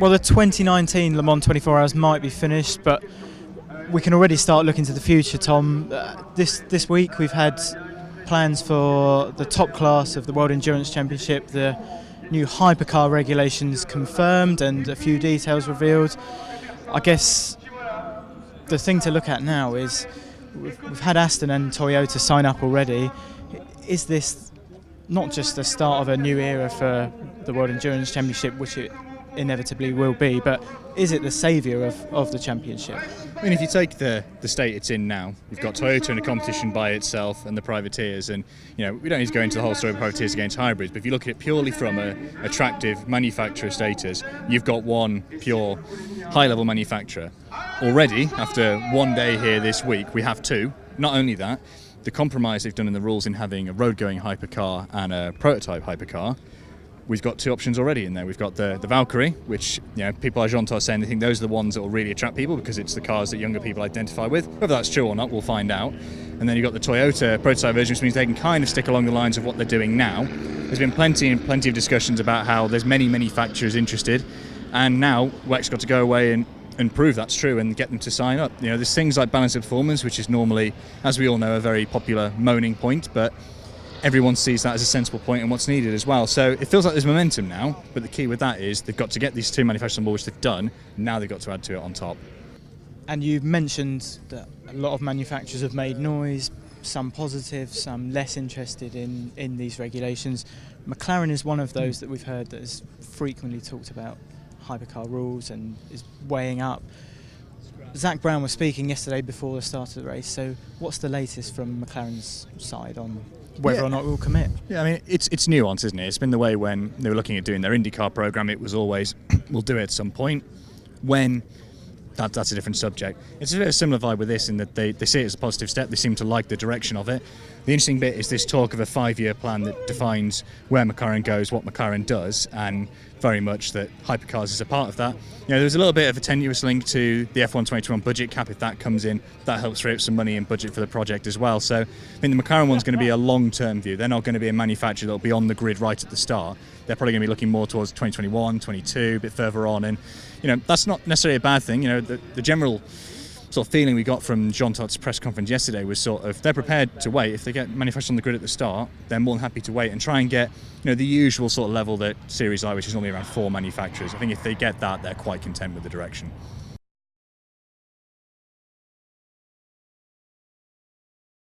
Well, the 2019 Le Mans 24 Hours might be finished, but we can already start looking to the future, Tom. This week we've had plans for the top class of the World Endurance Championship, the new hypercar regulations confirmed and a few details revealed. I guess the thing to look at now is we've had Aston and Toyota sign up already. Is this not just the start of a new era for the World Endurance Championship, which it inevitably will be, but is it the saviour of the championship? I mean, if you take the state it's in now, you've got Toyota in a competition by itself and the privateers, and we don't need to go into the whole story of privateers against hybrids, but if you look at it purely from a attractive manufacturer status, you've got one pure high-level manufacturer. Already, after one day here this week, we have two. Not only that, the compromise they've done in the rules in having a road-going hypercar and a prototype hypercar, we've got two options already in there. We've got the Valkyrie, which people like Jean are saying they think those are the ones that will really attract people because it's the cars that younger people identify with. Whether that's true or not, we'll find out. And then you've got the Toyota prototype version, which means they can kind of stick along the lines of what they're doing now. There's been plenty of discussions about how there's many manufacturers interested, and now WEC's got to go away and prove that's true and get them to sign up. There's things like balance of performance, which is normally, as we all know, a very popular moaning point, but everyone sees that as a sensible point and what's needed as well. So it feels like there's momentum now, but the key with that is they've got to get these two manufacturers on board, which they've done. Now they've got to add to it on top. And you've mentioned that a lot of manufacturers have made noise, some positive, some less interested in these regulations. McLaren is one of those that we've heard that has frequently talked about hypercar rules and is weighing up. Zak Brown was speaking yesterday before the start of the race, so what's the latest from McLaren's side on whether or not we'll commit? Yeah, I mean, it's nuance, isn't it? It's been the way when they were looking at doing their IndyCar program, it was always, we'll do it at some point. When, that's a different subject. It's a similar vibe with this in that they see it as a positive step. They seem to like the direction of it. The interesting bit is this talk of a 5-year plan that defines where McLaren goes, what McLaren does, and very much that hypercars is a part of that. There's a little bit of a tenuous link to the F1 2021 budget cap. If that comes in, that helps free up some money in budget for the project as well. So I think the McLaren one's going to be a long-term view. They're not going to be a manufacturer that'll be on the grid right at the start. They're probably going to be looking more towards 2021, 22, a bit further on. And that's not necessarily a bad thing. The general sort of feeling we got from Jean Tot's press conference yesterday was sort of they're prepared to wait. If they get manufacturers on the grid at the start, they're more than happy to wait and try and get the usual sort of level that Series I, which is normally around 4 manufacturers. I think if they get that, they're quite content with the direction.